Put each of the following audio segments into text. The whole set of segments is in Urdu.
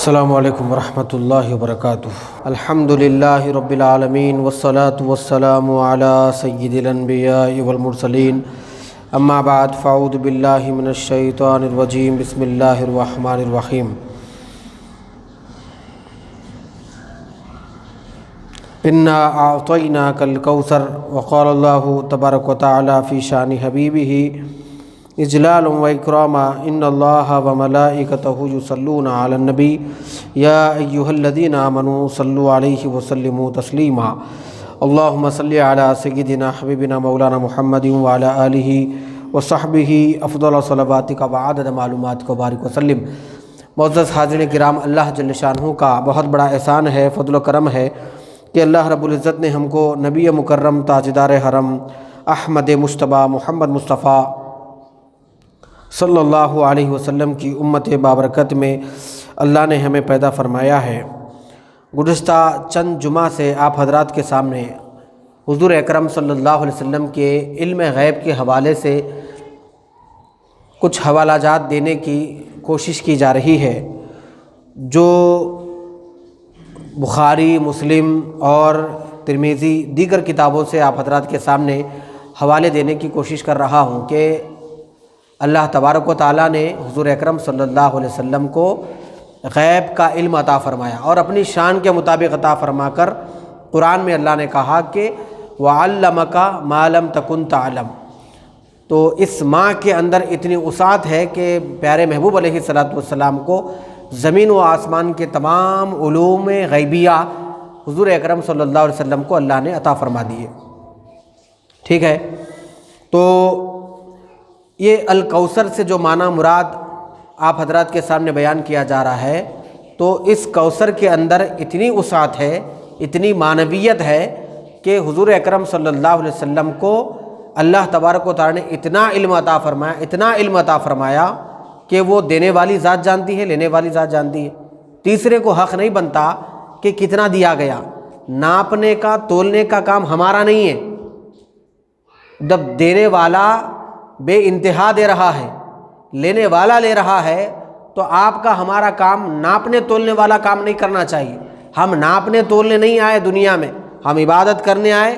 السلام علیکم ورحمۃ اللہ وبرکاتہ۔ الحمد للہ رب العالمین والصلاة والسلام علی سید الانبیاء والمرسلین، اما بعد فاعوذ باللہ من الشیطان الرجیم، بسم اللہ الرحمن الرحیم۔ انا اعطیناک الکوثر، وقال اللہ تبارک وتعالی فی شان حبیبہ اجلالا و اکراما، ان اللہ و ملائکتہ یصلون علی النبی یا ایہا الذین آمنوا صلوا علیہ وسلموا تسلیما، اللہم صلی علی سیدنا حبیبنا مولانا محمد وعلی آلہ وصحبہ افضل صلواتک وعدد معلوماتک وبارک وسلم۔ معزز حاضرین کرام، اللہ جل شانہ کا بہت بڑا احسان ہے، فضل و کرم ہے کہ اللہ رب العزت نے ہم کو نبی مکرم تاجدار حرم احمد مجتبیٰ محمد مصطفیٰ صلی اللہ علیہ وسلم کی امت بابرکت میں اللہ نے ہمیں پیدا فرمایا ہے۔ گزشتہ چند جمعہ سے آپ حضرات کے سامنے حضور اکرم صلی اللہ علیہ وسلم کے علم غیب کے حوالے سے کچھ حوالہ جات دینے کی کوشش کی جا رہی ہے، جو بخاری، مسلم اور ترمذی دیگر کتابوں سے آپ حضرات کے سامنے حوالے دینے کی کوشش کر رہا ہوں کہ اللہ تبارک و تعالیٰ نے حضور اکرم صلی اللہ علیہ وسلم کو غیب کا علم عطا فرمایا اور اپنی شان کے مطابق عطا فرما کر قرآن میں اللہ نے کہا کہ وَعَلَّمَكَ مَا لَمْ تَكُنْ تَعْلَمْ۔ تو اس ماں کے اندر اتنی وسعت ہے کہ پیارے محبوب علیہ السلام کو زمین و آسمان کے تمام علوم غیبیہ حضور اکرم صلی اللہ علیہ وسلم کو اللہ نے عطا فرما دیے۔ ٹھیک ہے، تو یہ الکوثر سے جو معنی مراد آپ حضرات کے سامنے بیان کیا جا رہا ہے، تو اس کوثر کے اندر اتنی وسعت ہے، اتنی معنویت ہے کہ حضور اکرم صلی اللہ علیہ وسلم کو اللہ تبارک و تعالیٰ نے اتنا علم عطا فرمایا کہ وہ دینے والی ذات جانتی ہے، لینے والی ذات جانتی ہے۔ تیسرے کو حق نہیں بنتا کہ کتنا دیا گیا، ناپنے کا تولنے کا کام ہمارا نہیں ہے۔ جب دینے والا بے انتہا دے رہا ہے، لینے والا لے رہا ہے، تو آپ کا ہمارا کام ناپنے تولنے والا کام نہیں کرنا چاہیے۔ ہم ناپنے تولنے نہیں آئے دنیا میں، ہم عبادت کرنے آئے،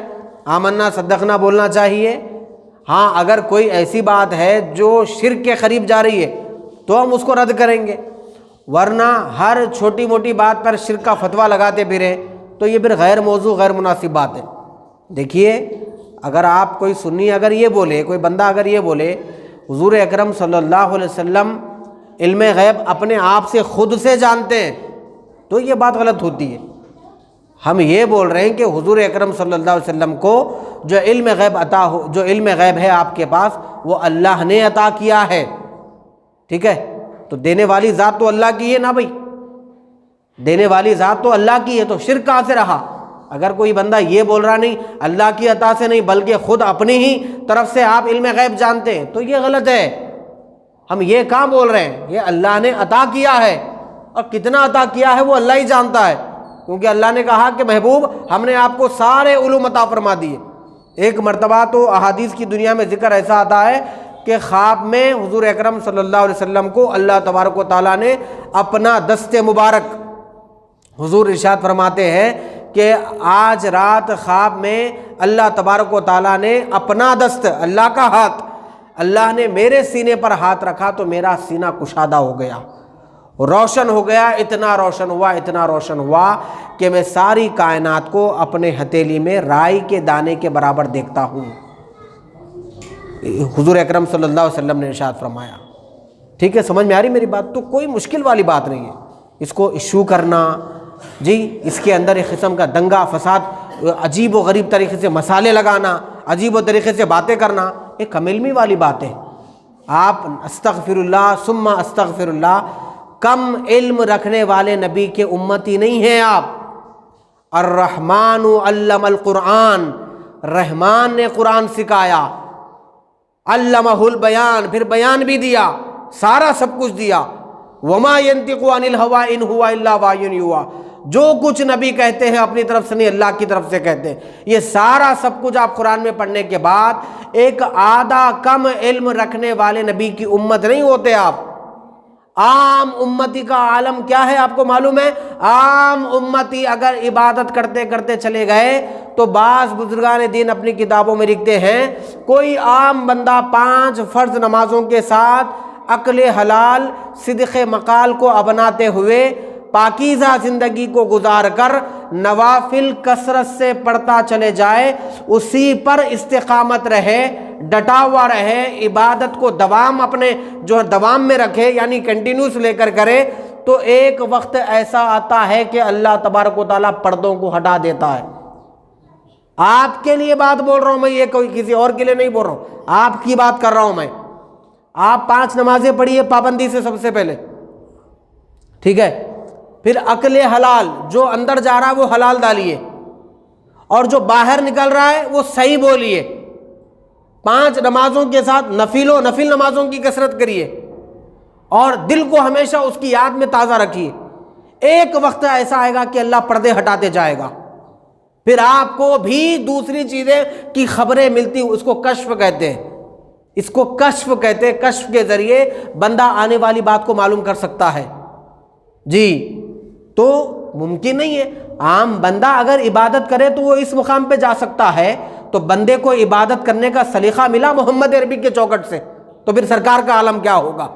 آمنا صدقنا بولنا چاہیے۔ ہاں، اگر کوئی ایسی بات ہے جو شرک کے قریب جا رہی ہے تو ہم اس کو رد کریں گے، ورنہ ہر چھوٹی موٹی بات پر شرک کا فتویٰ لگاتے پھریں تو یہ پھر غیر موضوع، غیر مناسب بات ہے۔ دیکھیے، اگر آپ کوئی سنی اگر یہ بولے، کوئی بندہ اگر یہ بولے حضور اکرم صلی اللہ علیہ وسلم علم غیب اپنے آپ سے خود سے جانتے ہیں، تو یہ بات غلط ہوتی ہے۔ ہم یہ بول رہے ہیں کہ حضور اکرم صلی اللہ علیہ وسلم کو جو علم غیب ہے آپ کے پاس، وہ اللہ نے عطا کیا ہے۔ ٹھیک ہے، تو دینے والی ذات تو اللہ کی ہے نا بھائی، دینے والی ذات تو اللہ کی ہے، تو شرک کہاں سے رہا؟ اگر کوئی بندہ یہ بول رہا نہیں اللہ کی عطا سے نہیں بلکہ خود اپنی ہی طرف سے آپ علم غیب جانتے ہیں، تو یہ غلط ہے۔ ہم یہ کہاں بول رہے ہیں؟ یہ اللہ نے عطا کیا ہے، اور کتنا عطا کیا ہے وہ اللہ ہی جانتا ہے، کیونکہ اللہ نے کہا کہ محبوب ہم نے آپ کو سارے علوم عطا فرما دیے۔ ایک مرتبہ تو احادیث کی دنیا میں ذکر ایسا آتا ہے کہ خواب میں حضور اکرم صلی اللہ علیہ وسلم کو اللہ تبارک و تعالیٰ نے اپنا دست مبارک، حضور ارشاد فرماتے ہیں کہ آج رات خواب میں اللہ تبارک و تعالیٰ نے اپنا دست، اللہ کا ہاتھ، اللہ نے میرے سینے پر ہاتھ رکھا تو میرا سینہ کشادہ ہو گیا، روشن ہو گیا، اتنا روشن ہوا کہ میں ساری کائنات کو اپنے ہتھیلی میں رائی کے دانے کے برابر دیکھتا ہوں۔ حضور اکرم صلی اللہ علیہ وسلم نے ارشاد فرمایا۔ ٹھیک ہے، سمجھ میں آ رہی میری بات؟ تو کوئی مشکل والی بات نہیں ہے اس کو ایشو کرنا، جی اس کے اندر ایک قسم کا دنگا فساد، عجیب و غریب طریقے سے مسالے لگانا، عجیب و طریقے سے باتیں کرنا، ایک کم علمی والی بات ہے۔ آپ استغفر اللہ ثم استغفر اللہ، کم علم رکھنے والے نبی کے امتی نہیں ہیں آپ۔ الرحمن علم القرآن، رحمان نے قرآن سکھایا، علمہ البیان، پھر بیان بھی دیا، سارا سب کچھ دیا۔ وما ينطق عن الهوى ان هو الا وحی یوحی، جو کچھ نبی کہتے ہیں اپنی طرف سے نہیں، اللہ کی طرف سے کہتے ہیں۔ یہ سارا سب کچھ آپ قرآن میں پڑھنے کے بعد ایک آدھا کم علم رکھنے والے نبی کی امت نہیں ہوتے آپ۔ عام امتی کا عالم کیا ہے آپ کو معلوم ہے؟ عام امتی اگر عبادت کرتے کرتے چلے گئے تو بعض بزرگان دین اپنی کتابوں میں لکھتے ہیں کوئی عام بندہ 5 فرض نمازوں کے ساتھ عقل حلال صدق مقال کو اپناتے ہوئے پاکیزہ زندگی کو گزار کر نوافل کثرت سے پڑھتا چلے جائے، اسی پر استقامت رہے، ڈٹا ہوا رہے، عبادت کو دوام اپنے جو دوام میں رکھے، یعنی کنٹینیوس لے کر کرے، تو ایک وقت ایسا آتا ہے کہ اللہ تبارک و تعالیٰ پردوں کو ہٹا دیتا ہے۔ آپ کے لیے بات بول رہا ہوں میں، یہ کوئی کسی اور کے لیے نہیں بول رہا ہوں، آپ کی بات کر رہا ہوں میں۔ آپ 5 نمازیں پڑھیے پابندی سے سب سے پہلے، ٹھیک ہے؟ پھر عقل حلال جو اندر جا رہا ہے وہ حلال ڈالیے، اور جو باہر نکل رہا ہے وہ صحیح بولیے۔ 5 نمازوں کے ساتھ نفل نمازوں کی کثرت کریے، اور دل کو ہمیشہ اس کی یاد میں تازہ رکھیے۔ ایک وقت ایسا آئے گا کہ اللہ پردے ہٹاتے جائے گا، پھر آپ کو بھی دوسری چیزیں کی خبریں ملتی، اس کو کشف کہتے ہیں، اس کو کشف کہتے ہیں۔ کشف کے ذریعے بندہ آنے والی بات کو معلوم کر سکتا ہے جی۔ تو ممکن نہیں ہے عام بندہ اگر عبادت کرے تو وہ اس مقام پہ جا سکتا ہے، تو بندے کو عبادت کرنے کا سلیقہ ملا محمد عربی کے چوکٹ سے، تو پھر سرکار کا عالم کیا ہوگا؟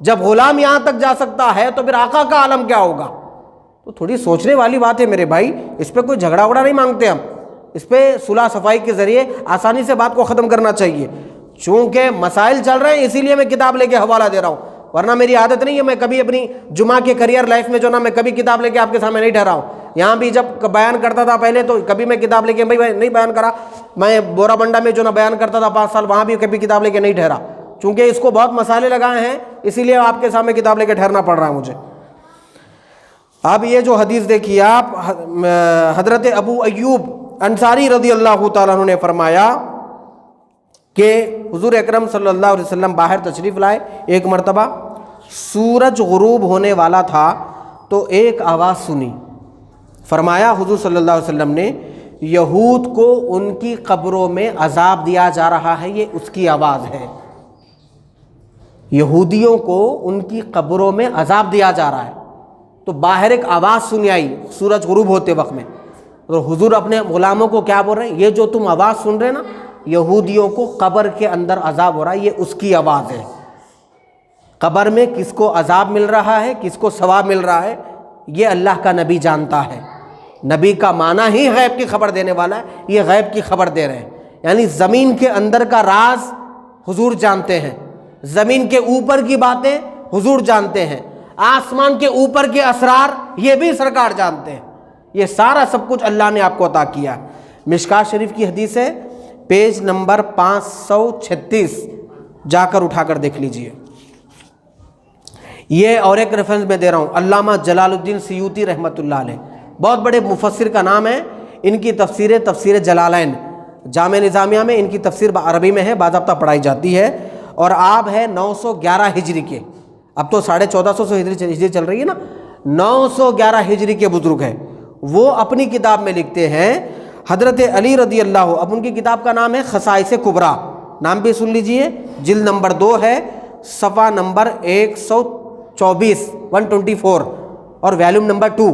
جب غلام یہاں تک جا سکتا ہے تو پھر آقا کا عالم کیا ہوگا؟ تو تھوڑی سوچنے والی بات ہے میرے بھائی، اس پہ کوئی جھگڑا وگڑا نہیں مانگتے ہم، اس پہ صلح صفائی کے ذریعے آسانی سے بات کو ختم کرنا چاہیے۔ چونکہ مسائل چل رہے ہیں اسی لیے میں کتاب لے کے حوالہ دے رہا ہوں، ورنہ میری عادت نہیں ہے، میں کبھی اپنی جمعہ کے کریئر لائف میں جو نا میں کبھی کتاب لے کے آپ کے سامنے نہیں ٹھہرا ہوں۔ یہاں بھی جب بیان کرتا تھا پہلے تو کبھی میں کتاب لے کے نہیں بیان کرا، میں بورا بنڈا میں جو نا بیان کرتا تھا 5 سال، وہاں بھی کبھی کتاب لے کے نہیں ٹھہرا، چونکہ اس کو بہت مسائل لگائے ہیں، اسی لیے آپ کے سامنے کتاب لے کے ٹھہرنا پڑ رہا ہے مجھے۔ اب یہ جو حدیث دیکھیے آپ، حضرت ابو ایوب انصاری رضی اللہ تعالیٰ عنہ نے فرمایا کہ حضور اکرم صلی اللہ علیہ وسلم باہر تشریف لائے، ایک مرتبہ سورج غروب ہونے والا تھا تو ایک آواز سنی، فرمایا حضور صلی اللہ علیہ وسلم نے یہود کو ان کی قبروں میں عذاب دیا جا رہا ہے، یہ اس کی آواز ہے۔ یہودیوں کو ان کی قبروں میں عذاب دیا جا رہا ہے، تو باہر ایک آواز سنی آئی سورج غروب ہوتے وقت میں، اور حضور اپنے غلاموں کو کیا بول رہے ہیں؟ یہ جو تم آواز سن رہے نا، یہودیوں کو قبر کے اندر عذاب ہو رہا ہے، یہ اس کی آواز ہے۔ قبر میں کس کو عذاب مل رہا ہے، کس کو ثواب مل رہا ہے، یہ اللہ کا نبی جانتا ہے۔ نبی کا معنی ہی غیب کی خبر دینے والا ہے، یہ غیب کی خبر دے رہے ہیں، یعنی زمین کے اندر کا راز حضور جانتے ہیں، زمین کے اوپر کی باتیں حضور جانتے ہیں، آسمان کے اوپر کے اسرار یہ بھی سرکار جانتے ہیں۔ یہ سارا سب کچھ اللہ نے آپ کو عطا کیا۔ مشکات شریف کی حدیث ہے، پیج نمبر 536، جا کر اٹھا کر دیکھ لیجئے۔ یہ اور ایک ریفرنس میں دے رہا ہوں، علامہ جلال الدین سیوطی رحمۃ اللہ علیہ، بہت بڑے مفسر کا نام ہے، ان کی تفسیر جلالین جامع نظامیہ میں ان کی تفسیر عربی میں ہے، باضابطہ پڑھائی جاتی ہے، اور آپ ہے 911 ہجری کے، اب تو 1450 ہجری چل رہی ہے نا، 911 ہجری کے بزرگ ہیں۔ وہ اپنی کتاب میں لکھتے ہیں حضرت علی رضی اللہ، اب ان کی کتاب کا نام ہے خصائص کبریٰ، نام بھی سن لیجئے، جلد نمبر 2 ہے، صفحہ نمبر 124 اور ویلیوم نمبر 2،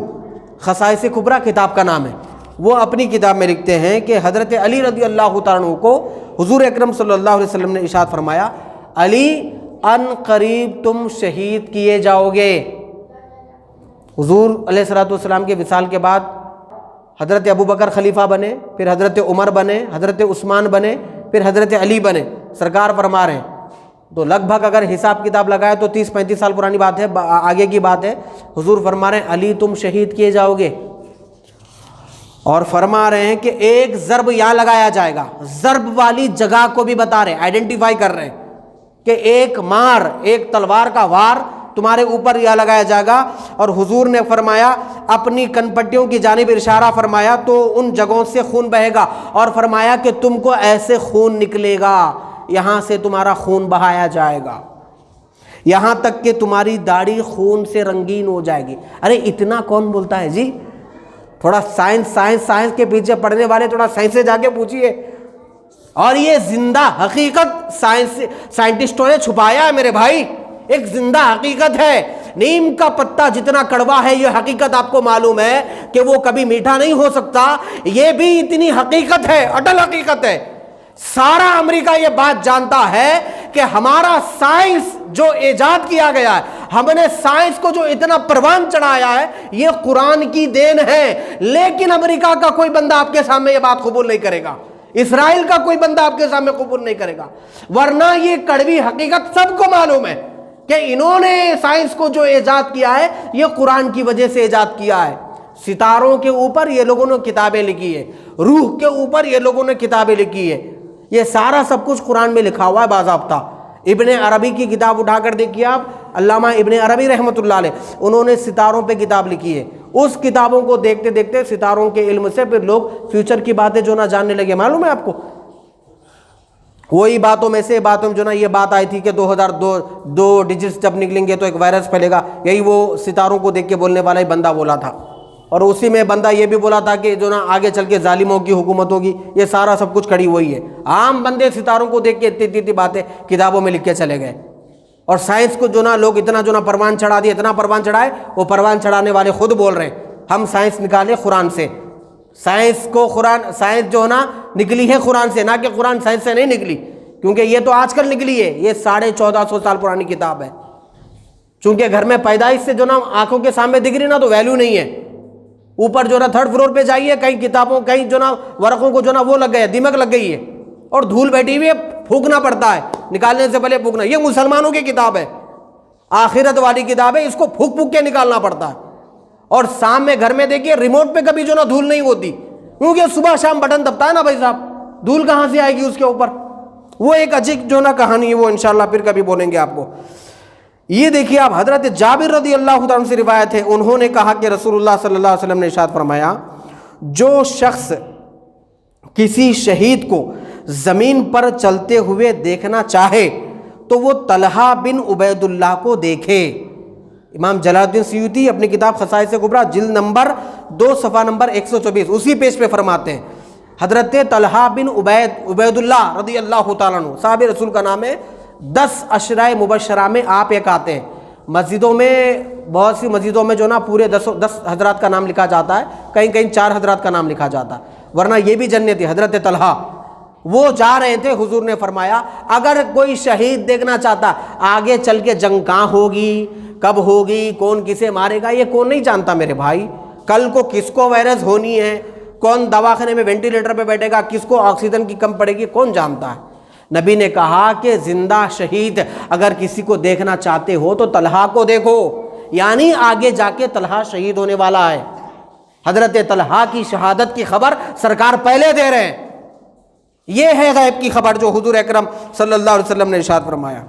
خصائص کبریٰ کتاب کا نام ہے۔ وہ اپنی کتاب میں لکھتے ہیں کہ حضرت علی رضی اللہ تعالیٰ عنہ کو حضور اکرم صلی اللہ علیہ وسلم نے ارشاد فرمایا، علی ان قریب تم شہید کیے جاؤ گے۔ حضور علیہ الصلوۃ والسلام کے وصال کے بعد حضرت ابوبکر خلیفہ بنے، پھر حضرت عمر بنے، حضرت عثمان بنے، پھر حضرت علی بنے، سرکار فرما رہے ہیں، تو لگ بھگ اگر حساب کتاب لگائے تو 30-35 سال پرانی بات ہے، آگے کی بات ہے۔ حضور فرما رہے ہیں علی تم شہید کیے جاؤ گے، اور فرما رہے ہیں کہ ایک ضرب یا لگایا جائے گا، ضرب والی جگہ کو بھی بتا رہے ہیں، آئیڈینٹیفائی کر رہے ہیں کہ ایک مار، ایک تلوار کا وار تمہارے اوپر یا لگایا جائے گا۔ اور حضور نے فرمایا، اپنی کنپٹیوں کی جانب اشارہ فرمایا تو ان جگہوں سے خون بہے گا، اور فرمایا کہ تم کو ایسے خون نکلے گا، یہاں سے تمہارا خون بہایا جائے گا، یہاں تک کہ تمہاری داڑھی خون سے رنگین ہو جائے گی۔ ارے اتنا کون بولتا ہے جی؟ تھوڑا سائنس کے پیچھے پڑھنے والے تھوڑا سائنس سے جا کے پوچھئے۔ اور یہ زندہ حقیقت سائنٹسٹوں نے چھپایا ہے میرے بھائی، ایک زندہ حقیقت ہے نیم کا پتا جتنا کڑوا ہے یہ حقیقت آپ کو معلوم ہے کہ وہ کبھی میٹھا نہیں ہو سکتا. یہ بھی اتنی حقیقت ہے, اٹل حقیقت ہے. سارا امریکہ یہ بات جانتا ہے کہ ہمارا سائنس جو ایجاد کیا گیا ہے, ہم نے سائنس کو جو اتنا پروان چڑھایا ہے, یہ قرآن کی دین ہے. لیکن امریکہ کا کوئی بندہ آپ کے سامنے یہ بات قبول نہیں کرے گا, اسرائیل کا کوئی بندہ آپ کے سامنے قبول نہیں کرے گا, ورنہ یہ کڑوی حقیقت سب کو معلوم ہے کہ انہوں نے سائنس کو جو ایجاد کیا ہے یہ قرآن کی وجہ سے ایجاد کیا ہے. ستاروں کے اوپر یہ لوگوں نے کتابیں لکھی ہے, روح کے اوپر یہ لوگوں نے کتابیں لکھی ہے. یہ سارا سب کچھ قرآن میں لکھا ہوا ہے باضابطہ. ابن عربی کی کتاب اٹھا کر دیکھیے آپ, علامہ ابن عربی رحمۃ اللہ علیہ, انہوں نے ستاروں پہ کتاب لکھی ہے. اس کتابوں کو دیکھتے دیکھتے ستاروں کے علم سے پھر لوگ فیوچر کی باتیں جو نہ جاننے لگے. معلوم ہے آپ کو, وہی باتوں میں سے باتوں جو نا یہ بات آئی تھی کہ 2002 ڈیجٹس جب نکلیں گے تو ایک وائرس پھیلے گا, یہی وہ ستاروں کو دیکھ کے بولنے والا ہی بندہ بولا تھا. اور اسی میں بندہ یہ بھی بولا تھا کہ جو نا آگے چل کے ظالموں کی حکومت ہوگی. یہ سارا سب کچھ کھڑی ہوئی ہے. عام بندے ستاروں کو دیکھ کے اتنی باتیں کتابوں میں لکھ کے چلے گئے. اور سائنس کو جو نا لوگ اتنا جو نا پروان چڑھا دیا, اتنا پروان چڑھائے, وہ پروان چڑھانے والے خود بول رہے ہیں ہم سائنس نکالے قرآن سے. سائنس کو قرآن, سائنس جو نا نکلی ہے قرآن سے, نہ کہ قرآن سائنس سے نہیں نکلی, کیونکہ یہ تو آج کل نکلی ہے. یہ 1450 سال پرانی کتاب ہے. چونکہ گھر میں پیدائش سے جو نا آنکھوں کے سامنے دکھ رہی نا تو ویلیو نہیں ہے. اوپر جو نا 3rd فلور پہ جائیے, کئی کتابوں کئی جو نا ورقوں کو جو نا وہ لگ گئے, دیمک لگ گئی ہے, اور دھول بیٹھی ہوئی ہے, پھونکنا پڑتا ہے, نکالنے سے پہلے پھونکنا. یہ مسلمانوں کی کتاب ہے, آخرت والی کتاب ہے, اس کو پھونک پھونک کے نکالنا پڑتا ہے. اور شام میں گھر میں دیکھیے ریموٹ پہ کبھی جو نا دھول نہیں ہوتی, کیونکہ صبح شام بٹن دبتا ہے نا بھائی صاحب, دھول کہاں سے آئے گی اس کے اوپر. وہ ایک عجیب جو نا کہانی ہے, وہ انشاءاللہ پھر کبھی بولیں گے آپ کو. یہ دیکھیے آپ, حضرت جابر رضی اللہ عنہ سے روایت ہے, انہوں نے کہا کہ رسول اللہ صلی اللہ علیہ وسلم نے ارشاد فرمایا, جو شخص کسی شہید کو زمین پر چلتے ہوئے دیکھنا چاہے تو وہ طلحہ بن عبید اللہ کو دیکھے. امام جلال الدین سیوطی اپنی کتاب خصائص کبریٰ جلد نمبر 2 صفحہ نمبر 124 اسی پیج پہ فرماتے ہیں, حضرت طلحہ بن عبید اللہ رضی اللہ تعالیٰ عنہ, صحابی رسول کا نام ہے. 10 عشرۂ مبشرہ میں آپ ایک آتے ہیں. مسجدوں میں, بہت سی مسجدوں میں جو نا پورے 10 حضرات کا نام لکھا جاتا ہے, کہیں کہیں 4 حضرات کا نام لکھا جاتا ہے, ورنہ یہ بھی جنتی. حضرت طلحہ وہ جا رہے تھے, حضور نے فرمایا اگر کوئی شہید دیکھنا چاہتا, آگے چل کے جنگ کہاں ہوگی, کب ہوگی, کون کسے مارے گا, یہ کون نہیں جانتا میرے بھائی. کل کو کس کو وائرس ہونی ہے, کون دواخانے میں وینٹیلیٹر پہ بیٹھے گا, کس کو آکسیجن کی کم پڑے گی, کون جانتا ہے. نبی نے کہا کہ زندہ شہید اگر کسی کو دیکھنا چاہتے ہو تو طلحہ کو دیکھو, یعنی آگے جا کے طلحہ شہید ہونے والا ہے. حضرت طلحہ کی شہادت کی خبر سرکار پہلے دے رہے ہیں. یہ ہے غیب کی خبر جو حضور اکرم صلی اللہ علیہ وسلم نے ارشاد فرمایا.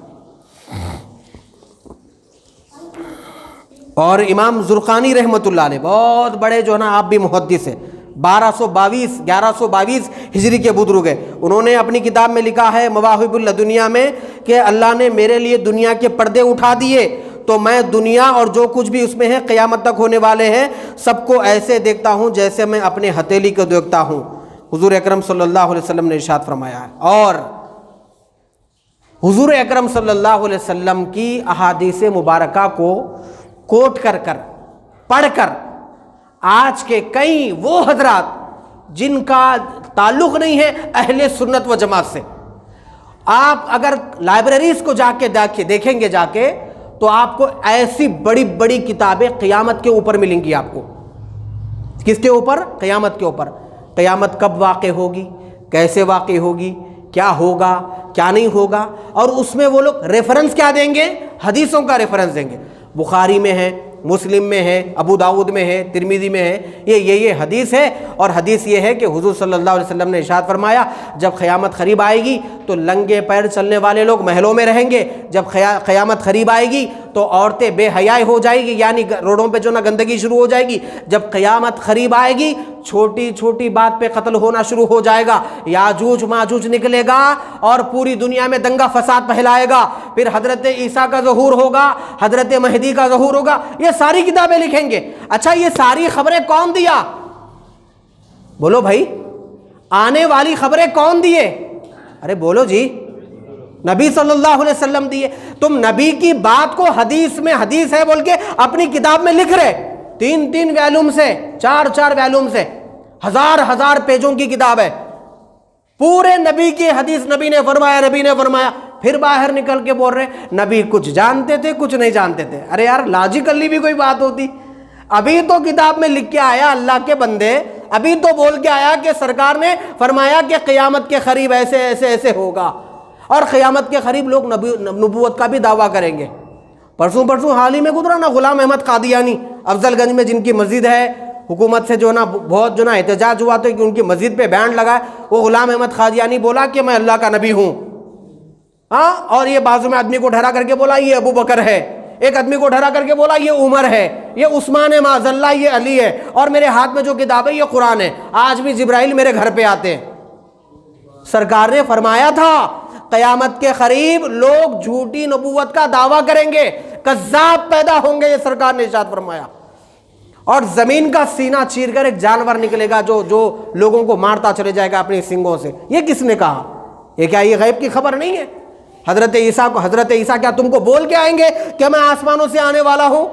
اور امام زرقانی رحمۃ اللہ علیہ, بہت بڑے جو ہے نا آپ بھی محدث ہیں, 1122 ہجری کے بزرگ ہیں. انہوں نے اپنی کتاب میں لکھا ہے مواہب الدنیا میں کہ اللہ نے میرے لیے دنیا کے پردے اٹھا دیے تو میں دنیا اور جو کچھ بھی اس میں ہے قیامت تک ہونے والے ہیں سب کو ایسے دیکھتا ہوں جیسے میں اپنے ہتھیلی کو دیکھتا ہوں. حضور اکرم صلی اللہ علیہ وسلم نے ارشاد فرمایا ہے. اور حضور اکرم صلی اللہ علیہ وسلم کی احادیث مبارکہ کو کوٹ کر پڑھ کر آج کے کئی وہ حضرات جن کا تعلق نہیں ہے اہل سنت و جماعت سے, آپ اگر لائبریریز کو جا کے دیکھیں گے جا کے, تو آپ کو ایسی بڑی بڑی کتابیں قیامت کے اوپر ملیں گی. آپ کو کس کے اوپر؟ قیامت کے اوپر. قیامت کب واقع ہوگی, کیسے واقع ہوگی, کیا ہوگا, کیا نہیں ہوگا, اور اس میں وہ لوگ ریفرنس کیا دیں گے؟ حدیثوں کا ریفرنس دیں گے. بخاری میں ہے, مسلم میں ہے, ابو داؤد میں ہے, ترمذی میں ہے, یہ حدیث ہے. اور حدیث یہ ہے کہ حضور صلی اللہ علیہ وسلم نے ارشاد فرمایا جب قیامت قریب آئے گی تو لنگے پیر چلنے والے لوگ محلوں میں رہیں گے. جب قیامت قریب آئے گی تو عورتیں بے حیائی ہو جائے گی, یعنی روڈوں پہ جو نا گندگی شروع ہو جائے گی. جب قیامت قریب آئے گی چھوٹی چھوٹی بات پہ قتل ہونا شروع ہو جائے گا. یاجوج ماجوج نکلے گا اور پوری دنیا میں دنگا فساد پھیلائے گا. پھر حضرت عیسیٰ کا ظہور ہوگا, حضرت مہدی کا ظہور ہوگا. یہ ساری کتابیں لکھیں گے. اچھا یہ ساری خبریں کون دیا؟ بولو بھائی, آنے والی خبریں کون دیے؟ ارے بولو جی, نبی صلی اللہ علیہ وسلم دیے. تم نبی کی بات کو حدیث میں حدیث ہے بول کے اپنی کتاب میں لکھ رہے, 3 ویلوم سے, 4 ویلوم سے, ہزار پیجوں کی کتاب ہے, پورے نبی کی حدیث, نبی نے فرمایا, پھر باہر نکل کے بول رہے نبی کچھ جانتے تھے کچھ نہیں جانتے تھے. ارے یار لاجیکلی بھی کوئی بات ہوتی. ابھی تو کتاب میں لکھ کے آیا اللہ کے بندے, ابھی تو بول کے آیا کہ سرکار نے فرمایا کہ قیامت کے قریب ایسے ایسے ایسے ہوگا, اور قیامت کے قریب لوگ نبوت کا بھی دعویٰ کریں گے. پرسوں حال ہی میں گزرا نا غلام احمد قادیانی افضل گنج میں, جن کی مسجد ہے, حکومت سے جو نا بہت جو نا احتجاج ہوا تو کہ ان کی مسجد پہ بینڈ لگا ہے. وہ غلام احمد قادیانی بولا کہ میں اللہ کا نبی ہوں, ہاں, اور یہ بازو میں آدمی کو ٹھہرا کر کے بولا یہ ابو بکر ہے, ایک آدمی کو ٹھہرا کر کے بولا یہ عمر ہے, یہ عثمان ہے, معاذ اللہ یہ علی ہے, اور میرے ہاتھ میں جو کتاب ہے یہ قرآن ہے. آج بھی جبرائیل میرے گھر پہ آتے ہیں. سرکار نے فرمایا تھا قیامت کے قریب لوگ جھوٹی نبوت کا دعویٰ کریں گے, کذاب پیدا ہوں گے, یہ سرکار نے ارشاد فرمایا. اور زمین کا سینہ چیر کر ایک جانور نکلے گا جو لوگوں کو مارتا چلے جائے گا اپنی سنگوں سے. یہ کس نے کہا؟ یہ کیا یہ غیب کی خبر نہیں ہے؟ حضرت عیسیٰ کیا تم کو بول کے آئیں گے کہ میں آسمانوں سے آنے والا ہوں؟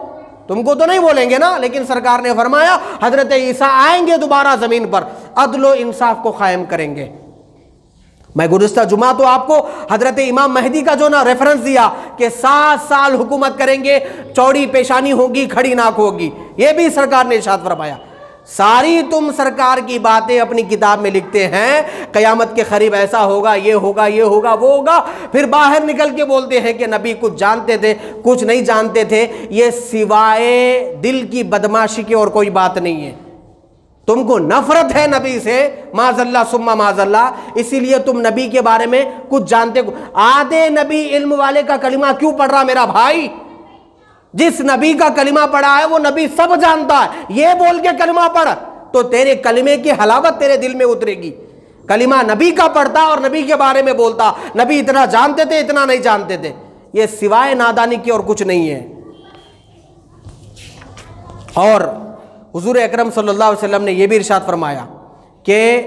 تم کو تو نہیں بولیں گے نا, لیکن سرکار نے فرمایا حضرت عیسیٰ آئیں گے دوبارہ زمین پر, عدل و انصاف کو قائم کریں گے. میں گزشتہ جمعہ تو آپ کو حضرت امام مہدی کا جو نا ریفرنس دیا کہ 7 سال حکومت کریں گے, چوڑی پیشانی ہوگی, کھڑی ناک ہوگی, یہ بھی سرکار نے ارشاد فرمایا. ساری تم سرکار کی باتیں اپنی کتاب میں لکھتے ہیں, قیامت کے قریب ایسا ہوگا, یہ ہوگا, یہ ہوگا, وہ ہوگا, پھر باہر نکل کے بولتے ہیں کہ نبی کچھ جانتے تھے کچھ نہیں جانتے تھے. یہ سوائے دل کی بدماشی کی اور کوئی بات نہیں ہے. تم کو نفرت ہے نبی سے, معاذ اللہ ثم معاذ اللہ, اسی لیے تم نبی کے بارے میں کچھ جانتے. آدھے نبی علم والے کا کلمہ کیوں پڑھ رہا میرا بھائی؟ جس نبی کا کلمہ پڑھا ہے وہ نبی سب جانتا ہے. یہ بول کے کلمہ پڑھ تو تیرے کلمے کی حلاوت تیرے دل میں اترے گی. کلمہ نبی کا پڑھتا اور نبی کے بارے میں بولتا نبی اتنا جانتے تھے اتنا نہیں جانتے تھے, یہ سوائے نادانی کی اور کچھ نہیں ہے. اور حضور اکرم صلی اللہ علیہ وسلم نے یہ بھی ارشاد فرمایا کہ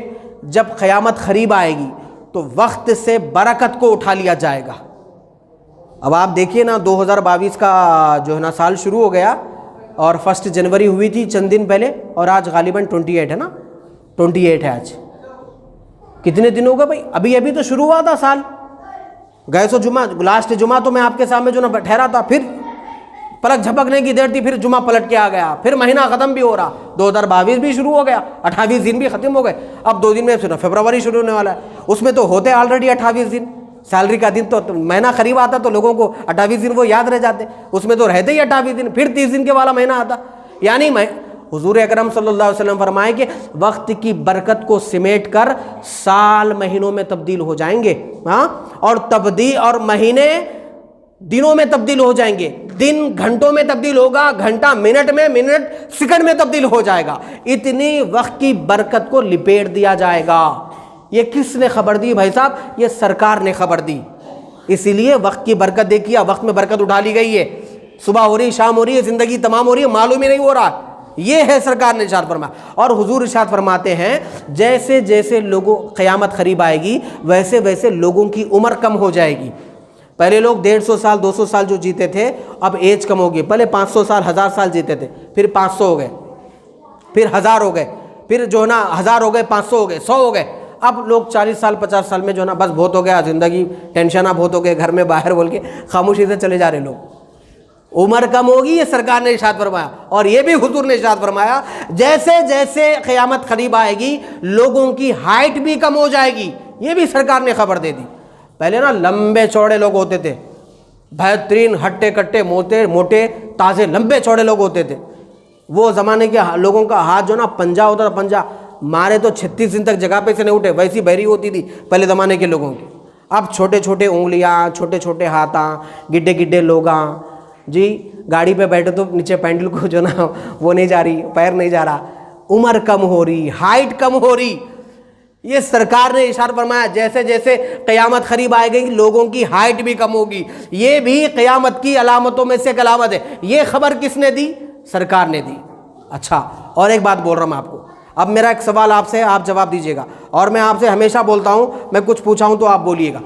جب قیامت قریب آئے گی تو وقت سے برکت کو اٹھا لیا جائے گا. اب آپ دیکھیے نا 2022 کا جو ہے نا سال شروع ہو گیا, اور 1 جنوری ہوئی تھی چند دن پہلے, اور آج غالباً 28 ہے نا, 28 ہے آج. کتنے دن ہو گئے بھائی؟ ابھی تو شروع ہوا تھا سال. گئے سو جمعہ, لاسٹ جمعہ تو میں آپ کے سامنے جو نا ٹھہرا تھا, پھر پلک جھپکنے کی دیر تھی, پھر جمعہ پلٹ کے آ گیا, پھر مہینہ ختم بھی ہو رہا, 2022 بھی شروع ہو گیا, 28 دن بھی ختم ہو گئے. اب 2 دن میں فروری شروع ہونے والا ہے, اس میں تو ہوتے آلریڈی 28 دن. سیلری کا دن تو مہینہ قریب آتا تو لوگوں کو 28 دن وہ یاد رہ جاتے, اس میں تو رہتے ہی 28 دن, پھر 30 دن کے والا مہینہ آتا. یعنی حضور اکرم صلی اللہ علیہ وسلم فرمائے کہ وقت کی برکت کو سمیٹ کر سال مہینوں میں تبدیل ہو جائیں گے, ہاں, اور تبدیل اور مہینے دنوں میں تبدیل ہو جائیں گے, دن گھنٹوں میں تبدیل ہوگا, گھنٹہ منٹ میں, منٹ سیکنڈ میں تبدیل ہو جائے گا. اتنی وقت کی برکت کو لپیٹ دیا جائے گا. یہ کس نے خبر دی بھائی صاحب؟ یہ سرکار نے خبر دی. اسی لیے وقت کی برکت دیکھیے, وقت میں برکت اٹھا لی گئی ہے. صبح ہو رہی, شام ہو رہی ہے, زندگی تمام ہو رہی ہے, معلوم ہی نہیں ہو رہا. یہ ہے سرکار نے ارشاد فرمایا. اور حضور ارشاد فرماتے ہیں جیسے جیسے لوگوں قیامت قریب آئے گی ویسے ویسے لوگوں کی عمر کم ہو جائے گی. پہلے لوگ 150 سال 200 سال جو جیتے تھے, اب ایج کم ہوگی. پہلے 500 سال 1000 سال جیتے تھے, پھر 500 ہو گئے, پھر 1000 ہو گئے, پھر جو ہے نا 1000 ہو گئے, 500 ہو گئے, 100 ہو گئے. اب لوگ 40 سال 50 سال میں جو ہے نا بس بہت ہو گیا, زندگی ٹینشن بہت ہو گئے, گھر میں باہر بول کے خاموشی سے چلے جا رہے لوگ. عمر کم ہوگی, یہ سرکار نے ارشاد فرمایا. اور یہ بھی حضور نے ارشاد فرمایا جیسے جیسے قیامت قریب آئے گی لوگوں کی ہائٹ بھی کم ہو جائے گی. یہ بھی سرکار نے خبر دے دی. پہلے نا لمبے چوڑے لوگ ہوتے تھے, بہترین ہٹے کٹے موٹے تازے لمبے چوڑے لوگ ہوتے تھے. وہ زمانے کے لوگوں کا ہاتھ جو نا پنجا ہوتا تھا, پنجا مارے تو 36 دن تک جگہ پہ سے نہیں اٹھے, ویسی بحری ہوتی تھی پہلے زمانے کے لوگوں کی. اب چھوٹے چھوٹے انگلیاں, چھوٹے چھوٹے ہاتھاں, گڈے گڈے لوگاں, جی گاڑی پہ بیٹھے تو نیچے پینڈل کو جو نا وہ نہیں جا رہی, پیر نہیں جا رہا, عمر کم ہو رہی, ہائٹ کم ہو رہی. یہ سرکار نے اشارہ فرمایا جیسے جیسے قیامت قریب آئے گی لوگوں کی ہائٹ بھی کم ہوگی. یہ بھی قیامت کی علامتوں میں سے ایک علامت ہے. یہ خبر کس نے دی؟ سرکار نے دی. اچھا, اور ایک بات بول رہا ہوں میں آپ کو. اب میرا ایک سوال آپ سے, آپ جواب دیجیے گا, اور میں آپ سے ہمیشہ بولتا ہوں, میں کچھ پوچھا ہوں تو آپ بولیے گا.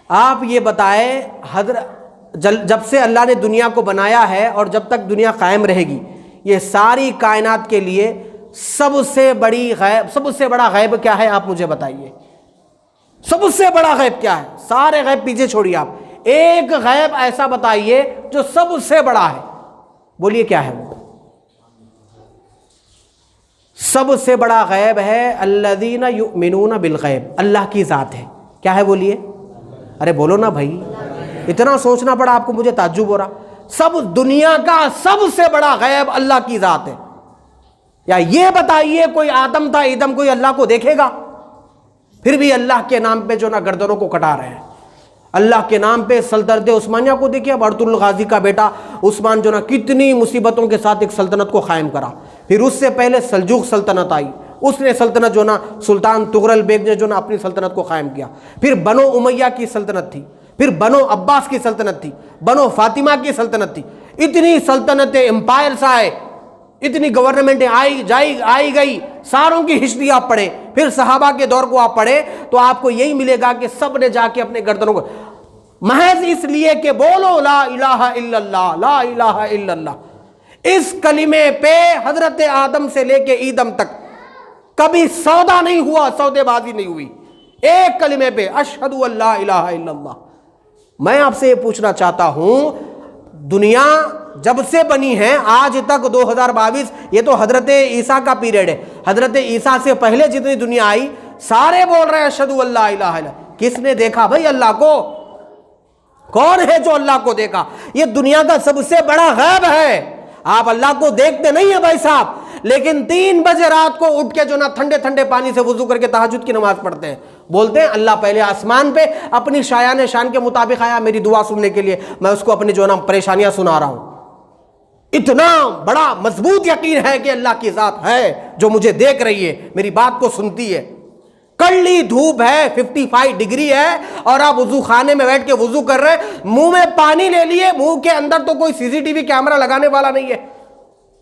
آپ یہ بتائیں جب سے اللہ نے دنیا کو بنایا ہے اور جب تک دنیا قائم رہے گی، یہ ساری کائنات کے لیے سب سے بڑا غیب کیا ہے؟ آپ مجھے بتائیے، سب سے بڑا غیب کیا ہے؟ سارے غیب پیچھے چھوڑیے، آپ ایک غیب ایسا بتائیے جو سب سے بڑا ہے، بولیے کیا ہے وہ؟ سب سے بڑا غیب ہے الذین یؤمنون بالغیب، اللہ کی ذات ہے۔ کیا ہے بولیے؟ ارے بولو نا بھائی، اتنا سوچنا پڑا آپ کو، مجھے تعجب ہو رہا۔ سب دنیا کا سب سے بڑا غیب اللہ کی ذات ہے۔ یا یہ بتائیے کوئی آدم تھا ادم کوئی اللہ کو دیکھے گا؟ پھر بھی اللہ کے نام پہ جو نا گردنوں کو کٹا رہے ہیں۔ اللہ کے نام پہ سلطنت عثمانیہ کو دیکھیے، اب ارطغرل الغازی کا بیٹا عثمان جو نا کتنی مصیبتوں کے ساتھ ایک سلطنت کو قائم کرا۔ پھر اس سے پہلے سلجوق سلطنت آئی، اس نے سلطنت جو نا سلطان تغرل بیگ نے جو نا اپنی سلطنت کو قائم کیا۔ پھر بنو امیہ کی سلطنت تھی، پھر بنو عباس کی سلطنت تھی، بنو فاطمہ کی سلطنت تھی، اتنی سلطنتیں، امپائرز آئے، اتنی گورنمنٹیں آئی گئی، ساروں کی ہسٹری آپ پڑھیں، پھر صحابہ کے دور کو آپ پڑھیں تو آپ کو یہی ملے گا کہ سب نے جا کے اپنے گردنوں کو محض اس لیے کہ بولو لا الہ الا اللہ، لا الہ الا اللہ، اس کلمے پہ حضرت آدم سے لے کے ایدم تک کبھی سودا نہیں ہوا، سودے بازی نہیں ہوئی، ایک کلمے پہ اشہد ان لا الہ الا اللہ۔ میں آپ سے یہ پوچھنا چاہتا ہوں، دنیا جب سے بنی ہے آج تک 2022، یہ تو حضرت عیسیٰ کا پیریڈ ہے، حضرت عیسیٰ سے پہلے جتنی دنیا آئی سارے بول رہے ہیں اشہد ان لا الہ الا اللہ۔ کس نے دیکھا بھائی اللہ کو؟ کون ہے جو اللہ کو دیکھا؟ یہ دنیا کا سب سے بڑا غیب ہے۔ آپ اللہ کو دیکھتے نہیں ہیں بھائی صاحب، لیکن 3 بجے رات کو اٹھ کے جو نا ٹھنڈے ٹھنڈے پانی سے وضو کر کے تہجد کی نماز پڑھتے ہیں، بولتے ہیں اللہ پہلے آسمان پہ اپنی شایان شان کے مطابق آیا میری دعا سننے کے لیے، میں اس کو اپنی جو نا پریشانیاں سنا رہا ہوں۔ اتنا بڑا مضبوط یقین ہے کہ اللہ کی ذات ہے جو مجھے دیکھ رہی ہے، میری بات کو سنتی ہے۔ کڑی دھوپ ہے، 55 ڈگری ہے، اور آپ وضو خانے میں بیٹھ کے وضو کر رہے ہیں، منہ میں پانی لے لیے، منہ کے اندر تو کوئی CCTV کیمرہ لگانے والا نہیں ہے،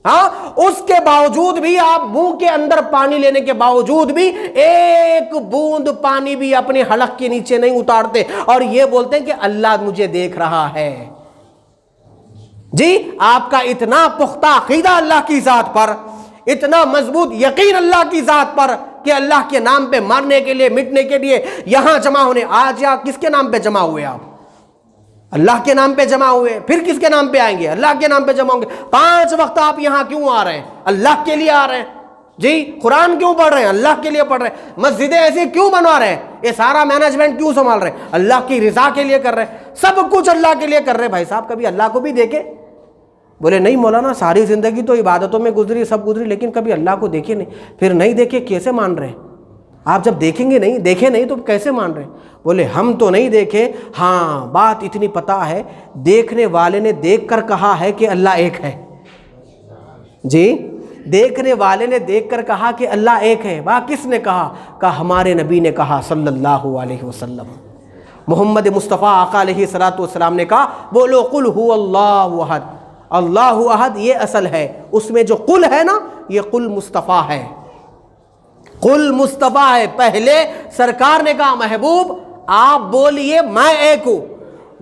ہاں اس کے باوجود بھی آپ منہ کے اندر پانی لینے کے باوجود بھی ایک بوند پانی بھی اپنے حلق کے نیچے نہیں اتارتے، اور یہ بولتے ہیں کہ اللہ مجھے دیکھ رہا ہے۔ جی آپ کا اتنا پختہ عقیدہ اللہ کی ذات پر، اتنا مضبوط یقین اللہ کی ذات پر کہ اللہ کے نام پہ مارنے کے لیے مٹنے کے لیے یہاں جمع ہونے، آج یا کس کے نام پہ جمع ہوئے؟ آپ اللہ کے نام پہ جمع ہوئے، پھر کس کے نام پہ آئیں گے؟ اللہ کے نام پہ جمع ہوں گے۔ 5 وقت آپ یہاں کیوں آ رہے ہیں؟ اللہ کے لیے آ رہے ہیں۔ جی قرآن کیوں پڑھ رہے ہیں؟ اللہ کے لیے پڑھ رہے ہیں۔ مسجدیں ایسی کیوں بنوا رہے ہیں؟ یہ سارا مینجمنٹ کیوں سنبھال رہے ہیں؟ اللہ کی رضا کے لیے کر رہے ہیں، سب کچھ اللہ کے لیے کر رہے ہیں۔ بھائی صاحب کبھی اللہ کو بھی دیکھے؟ بولے نہیں مولانا ساری زندگی تو عبادتوں میں گزری، سب گزری، لیکن کبھی اللہ کو دیکھے نہیں۔ پھر نہیں دیکھے کیسے مان رہے ہیں؟ آپ جب دیکھیں گے نہیں، دیکھے نہیں تو کیسے مان رہے ہیں؟ بولے ہم تو نہیں دیکھے، ہاں بات اتنی پتہ ہے، دیکھنے والے نے دیکھ کر کہا ہے کہ اللہ ایک ہے۔ جی دیکھنے والے نے دیکھ کر کہا کہ اللہ ایک ہے۔ وہ کس نے کہا؟ کہا ہمارے نبی نے کہا صلی اللہ علیہ وسلم، محمد مصطفیٰ آقا علیہ الصلوۃ والسلام نے کہا بولو قل هو اللہ احد، اللہ احد یہ اصل ہے، اس میں جو قل ہے نا یہ قل مصطفیٰ ہے، قل مصطفیٰ ہے۔ پہلے سرکار نے کہا محبوب آپ بولیے میں ایک ہوں،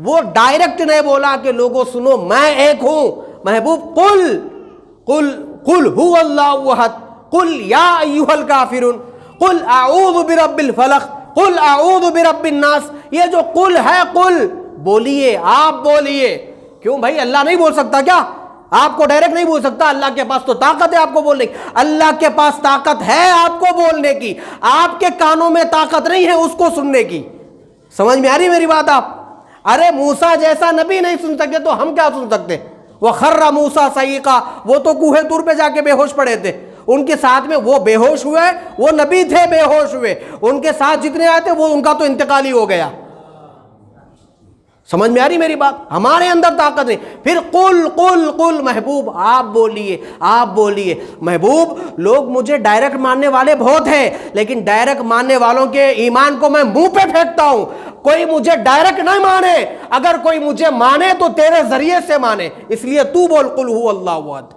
وہ ڈائریکٹ نے بولا کہ لوگوں سنو میں ایک ہوں، محبوب قل قل قل هو اللہ احد، قل یا ایھا الکافرون، قل اعوذ برب الفلق، قل اعوذ برب الناس، یہ جو قل ہے قل بولیے، آپ بولیے۔ کیوں بھائی اللہ نہیں بول سکتا کیا؟ آپ کو ڈائریکٹ نہیں بول سکتا؟ اللہ کے پاس تو طاقت ہے آپ کو بولنے کی، اللہ کے پاس طاقت ہے آپ کو بولنے کی، آپ کے کانوں میں طاقت نہیں ہے اس کو سننے کی۔ سمجھ میں آ رہی میری بات آپ؟ ارے موسیٰ جیسا نبی نہیں سن سکے تو ہم کیا سن سکتے؟ وَخَرَّ مُوسَىٰ صَعِقًا، وہ تو کوہ طور پہ جا کے بے ہوش پڑے تھے، ان کے ساتھ میں وہ بے ہوش ہوئے، وہ نبی تھے بے ہوش ہوئے، ان کے ساتھ جتنے آئے تھے وہ ان کا تو انتقال ہی ہو گیا۔ سمجھ میں آ رہی میری بات؟ ہمارے اندر طاقت نہیں۔ پھر قل قل قل، محبوب آپ بولیے، آپ بولیے۔ محبوب لوگ مجھے ڈائریکٹ ماننے والے بہت ہیں، لیکن ڈائریکٹ ماننے والوں کے ایمان کو میں منہ پہ پھینکتا ہوں۔ کوئی مجھے ڈائریکٹ نہیں مانے، اگر کوئی مجھے مانے تو تیرے ذریعے سے مانے، اس لیے تو بول قل هو اللہ احد۔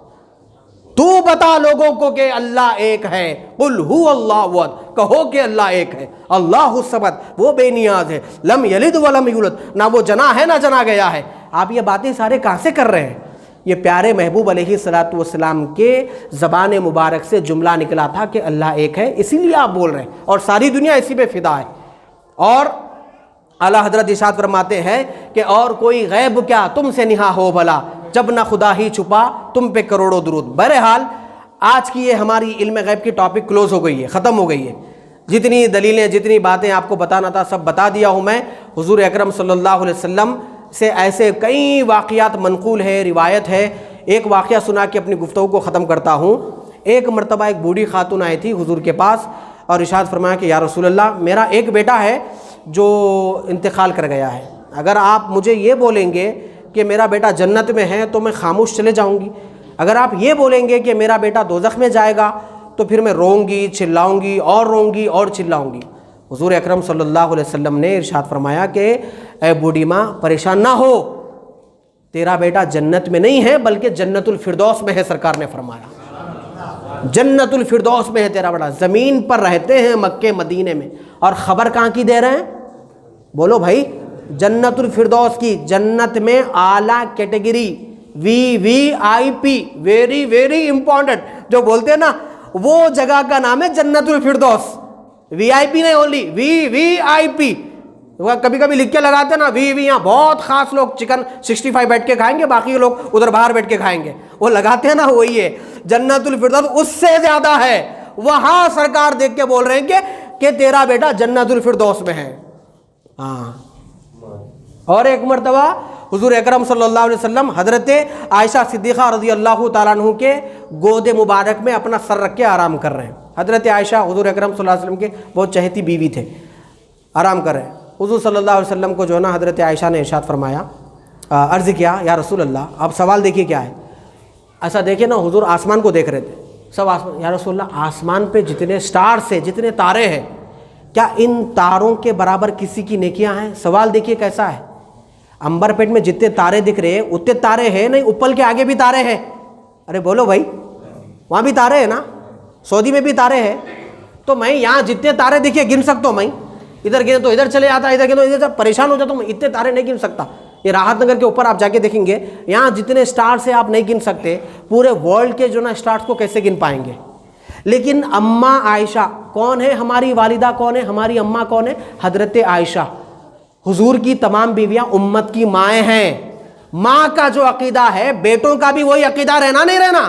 تو بتا لوگوں کو کہ اللہ ایک ہے، قل هو اللہ احد، کہو کہ اللہ ایک ہے، اللہ الصمد، وہ بے نیاز ہے، لم یلد ولم یولد، نہ وہ جنا ہے نہ جنا گیا ہے۔ آپ یہ باتیں سارے کہاں سے کر رہے ہیں؟ یہ پیارے محبوب علیہ الصلوۃ والسلام کے زبان مبارک سے جملہ نکلا تھا کہ اللہ ایک ہے، اسی لیے آپ بول رہے ہیں، اور ساری دنیا اسی پہ فدا ہے۔ اور اعلیٰ حضرت ارشاد فرماتے ہیں کہ اور کوئی غیب کیا تم سے نہا ہو بھلا، جب نہ خدا ہی چھپا تم پہ کروڑوں درود۔ بہرحال آج کی یہ ہماری علم غیب کی ٹاپک کلوز ہو گئی ہے، ختم ہو گئی ہے۔ جتنی دلیلیں، جتنی باتیں آپ کو بتانا تھا سب بتا دیا ہوں میں۔ حضور اکرم صلی اللہ علیہ وسلم سے ایسے کئی واقعات منقول ہے، روایت ہے۔ ایک واقعہ سنا کے اپنی گفتگو کو ختم کرتا ہوں۔ ایک مرتبہ ایک بوڑھی خاتون آئی تھی حضور کے پاس اور ارشاد فرمایا کہ یا رسول اللہ، میرا ایک بیٹا ہے جو انتقال کر گیا ہے، اگر آپ مجھے یہ بولیں گے کہ میرا بیٹا جنت میں ہے تو میں خاموش چلے جاؤں گی، اگر آپ یہ بولیں گے کہ میرا بیٹا دوزخ میں جائے گا تو پھر میں روؤں گی، چلاؤں گی اور روؤں گی اور چلاؤں گی۔ حضور اکرم صلی اللہ علیہ وسلم نے ارشاد فرمایا کہ اے بوڑھی ماں پریشان نہ ہو، تیرا بیٹا جنت میں نہیں ہے بلکہ جنت الفردوس میں ہے۔ سرکار نے فرمایا جنت الفردوس میں ہے تیرا بیٹا، زمین پر رہتے ہیں مکے مدینے میں، اور خبر کہاں کی دے رہے ہیں؟ بولو بھائی، جنت الفردوس کی، جنت میں اعلیٰ category, VIP، very very important جو بولتے ہیں نا، وہ جگہ کا نام ہے جنت الفردوس۔ VIP نہیں، اونلی VIP۔ کبھی کبھی لکھ کے لگاتے ہیں نا وی یہاں بہت خاص لوگ چکن 65 بیٹھ کے کھائیں گے، باقی لوگ ادھر باہر بیٹھ کے کھائیں گے، وہ لگاتے ہیں نا، وہی ہے جنت الفردوس، اس سے زیادہ ہے۔ وہاں سرکار دیکھ کے بول رہے ہیں کہ تیرا بیٹا جنت الفردوس میں ہے۔ ہاں، اور ایک مرتبہ حضور اکرم صلی اللہ علیہ وسلم حضرت عائشہ صدیقہ رضی اللہ تعالیٰ عنہ کے گود مبارک میں اپنا سر رکھ کے آرام کر رہے ہیں۔ حضرت عائشہ حضور اکرم صلی اللہ علیہ وسلم کے بہت چہیتی بیوی تھے، آرام کر رہے ہیں۔ حضور صلی اللہ علیہ وسلم کو جو ہے نا حضرت عائشہ نے ارشاد فرمایا، عرض کیا یا رسول اللہ، اب سوال دیکھیے کیا ہے۔ ایسا دیکھیں نا، حضور آسمان کو دیکھ رہے تھے، سب آسمان، یا رسول اللہ آسمان پہ جتنے سٹارز ہیں، جتنے تارے ہیں، کیا ان تاروں کے برابر کسی کی نیکیاں ہیں؟ سوال دیکھیے کیسا ہے۔ امبر پیٹ میں جتنے تارے دکھ رہے ہیں اتنے تارے ہیں نہیں، اوپل کے آگے بھی تارے ہیں۔ ارے بولو بھائی، وہاں بھی تارے ہیں نا، سعودی میں بھی تارے ہیں، تو میں یہاں جتنے تارے دیکھیے گن سکتا ہوں، میں ادھر گنے تو ادھر چلے جاتا، ادھر گنے تو ادھر، پریشان ہو جاتا ہوں، میں اتنے تارے نہیں گن سکتا۔ یہ راحت نگر کے اوپر آپ جا کے دیکھیں گے، یہاں جتنے سٹارز ہیں آپ نہیں گن سکتے، پورے ورلڈ کے جو نا سٹارز کو کیسے گن پائیں گے؟ لیکن اماں عائشہ کون ہے؟ ہماری والدہ کون ہے؟ ہماری اماں کون ہے؟ حضرت عائشہ۔ حضور کی تمام بیویاں امت کی مائیں ہیں۔ ماں کا جو عقیدہ ہے بیٹوں کا بھی وہی عقیدہ رہنا نہیں رہنا،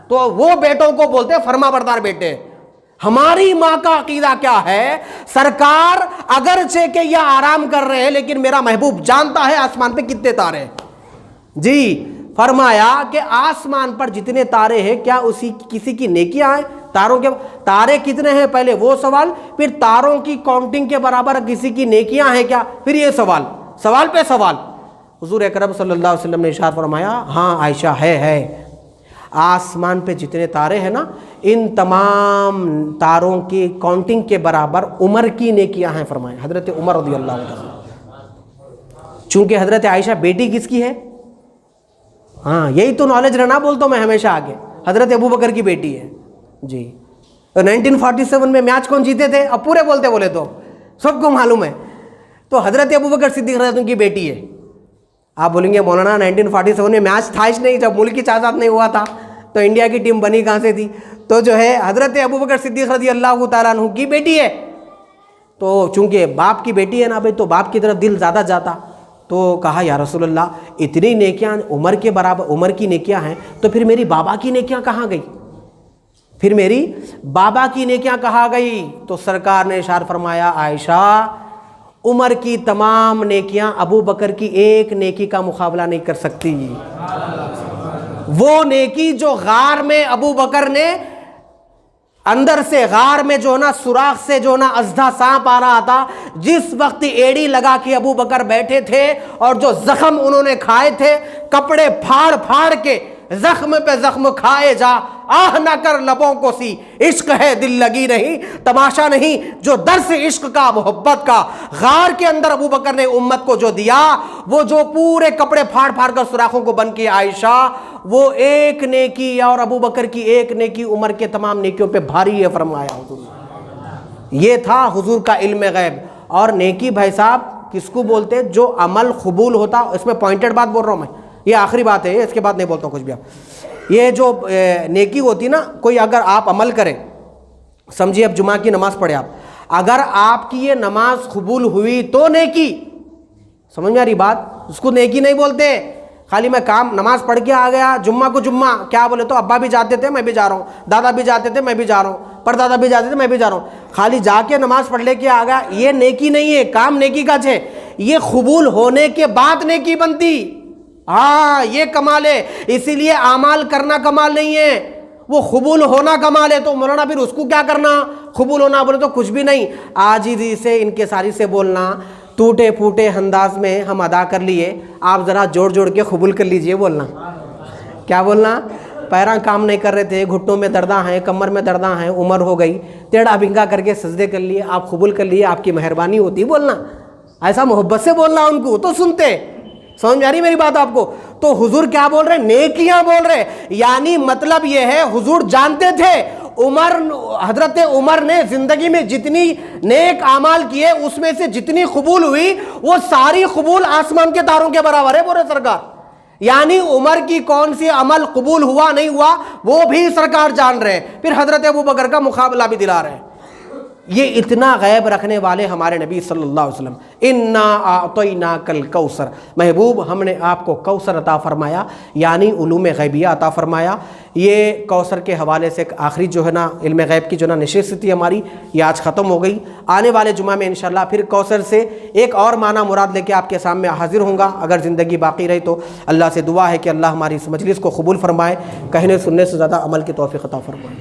تو وہ بیٹوں کو بولتے ہیں فرما بردار بیٹے۔ ہماری ماں کا عقیدہ کیا ہے؟ سرکار اگرچہ کہ یہ آرام کر رہے ہیں لیکن میرا محبوب جانتا ہے آسمان پہ کتنے تارے ہیں۔ جی، فرمایا کہ آسمان پر جتنے تارے ہیں کیا اسی کسی کی نیکیاں ہیں؟ تاروں کے تارے کتنے ہیں پہلے وہ سوال، پھر تاروں کی کاؤنٹنگ کے برابر کسی کی نیکیاں ہیں کیا، پھر یہ سوال، سوال پہ سوال۔ حضور اکرم صلی اللہ علیہ وسلم نے ارشاد فرمایا ہاں عائشہ ہے، آسمان پہ جتنے تارے ہیں نا، ان تمام تاروں کی کاؤنٹنگ کے برابر عمر کی نیکیاں ہیں۔ فرمایا حضرت عمر رضی اللہ عنہ۔ چونکہ حضرت عائشہ بیٹی کس کی ہے؟ ہاں، یہی تو نالج رہنا بولتا ہوں میں ہمیشہ آگے، حضرت ابو بکر کی بیٹی ہے۔ جی، 1947 میں میچ کون جیتے تھے؟ اب پورے بولے تو سب کو معلوم ہے، تو حضرت ابو بکر صدیق رضی اللہ عنہ کی بیٹی ہے۔ آپ بولیں گے مولانا 1947 میں میچ تھا ہی نہیں، جب ملک کی آزاد نہیں ہوا تھا تو انڈیا کی ٹیم بنی کہاں سے تھی؟ تو جو ہے حضرت ابو بکر صدیق رضی اللہ تعالیٰ عنہ کی بیٹی ہے، تو چونکہ باپ کی بیٹی ہے نا بھائی، تو باپ کی طرف دل زیادہ جاتا، تو کہا یا رسول اللہ اتنی نیکیاں عمر کے برابر، عمر کی نیکیاں ہیں، تو پھر میری بابا کی نیکیاں کہاں گئی؟ پھر میری بابا کی نیکیاں کہاں گئی؟ تو سرکار نے ارشاد فرمایا عائشہ، عمر کی تمام نیکیاں ابو بکر کی ایک نیکی کا مقابلہ نہیں کر سکتی۔ وہ نیکی جو غار میں ابو بکر نے اندر سے غار میں جو نا سوراخ سے جو نا اژدھا سانپ آ رہا تھا، جس وقت ایڑی لگا کے ابو بکر بیٹھے تھے اور جو زخم انہوں نے کھائے تھے، کپڑے پھاڑ پھاڑ کے زخم پہ زخم کھائے جا، آہ نہ کر لبوں کو سی، عشق ہے دل لگی نہیں، تماشا نہیں جو درس عشق کا محبت کا۔ غار کے اندر ابو بکر نے امت کو جو دیا، وہ جو پورے کپڑے پھاڑ پھاڑ کر سوراخوں کو بند کیا عائشہ، وہ ایک نیکی اور ابو بکر کی ایک نیکی عمر کے تمام نیکیوں پہ بھاری ہے فرمایا حضور۔ یہ تھا حضور کا علم غیب۔ اور نیکی بھائی صاحب کس کو بولتے؟ جو عمل قبول ہوتا، اس میں پوائنٹڈ بات بول رہا ہوں میں، یہ آخری بات ہے، اس کے بعد نہیں بولتا ہوں کچھ بھی۔ آپ یہ جو نیکی ہوتی نا، کوئی اگر آپ عمل کریں، سمجھیے اب جمعہ کی نماز پڑھے آپ، اگر آپ کی یہ نماز قبول ہوئی تو نیکی، سمجھ میں آ رہی بات؟ اس کو نیکی نہیں بولتے۔ خالی میں کام نماز پڑھ کے آ گیا، جمعہ کو جمعہ، کیا بولے تو ابا بھی جاتے تھے میں بھی جا رہا ہوں، دادا بھی جاتے تھے میں بھی جا رہا ہوں، پردادا بھی جاتے تھے میں بھی جا رہا ہوں، خالی جا کے نماز پڑھ لے کے آ گیا، یہ نیکی نہیں ہے۔ کام نیکی کا ہے، یہ قبول ہونے کے بعد نیکی بنتی۔ ہاں یہ کمال ہے، اسی لیے اعمال کرنا کمال نہیں ہے، وہ قبول ہونا کمال ہے۔ تو مولانا پھر اس کو کیا کرنا؟ قبول ہونا بولے تو کچھ بھی نہیں، عاجزی سے انکساری سے بولنا، ٹوٹے پھوٹے انداز میں ہم ادا کر لیے، آپ ذرا جوڑ جوڑ کے قبول کر لیجئے بولنا۔ کیا بولنا؟ پیراں کام نہیں کر رہے تھے، گھٹنوں میں درداں ہیں، کمر میں درداں ہیں، عمر ہو گئی، ٹیڑھا بھنگا کر کے سجدے کر لیے، آپ قبول کر لیے، آپ کی مہربانی ہوتی بولنا، ایسا محبت سے بولنا ان کو تو سنتے۔ سمجھ میں آ رہی میری بات آپ کو؟ تو حضور کیا بول رہے ہیں؟ نیکیاں بول رہے، یعنی مطلب یہ ہے حضور جانتے تھے حضرت عمر نے زندگی میں جتنی نیک اعمال کیے اس میں سے جتنی قبول ہوئی وہ ساری قبول آسمان کے تاروں کے برابر ہے بولے سرکار۔ یعنی عمر کی کون سی عمل قبول ہوا نہیں ہوا وہ بھی سرکار جان رہے ہیں، پھر حضرت ابو بکر کا مقابلہ بھی دلا رہے ہیں۔ یہ اتنا غیب رکھنے والے ہمارے نبی صلی اللہ علیہ وسلم، انا اعطیناک الکوثر، محبوب ہم نے آپ کو کوثر عطا فرمایا، یعنی علوم غیبیہ عطا فرمایا۔ یہ کوثر کے حوالے سے آخری جو ہے نا علم غیب کی جو نا نشست تھی ہماری، یہ آج ختم ہو گئی۔ آنے والے جمعہ میں انشاءاللہ پھر کوثر سے ایک اور معنی مراد لے کے آپ کے سامنے حاضر ہوں گا، اگر زندگی باقی رہی تو۔ اللہ سے دعا ہے کہ اللہ ہماری اس مجلس کو قبول فرمائے، کہنے سننے سے زیادہ عمل کی توفیق عطا فرمائے۔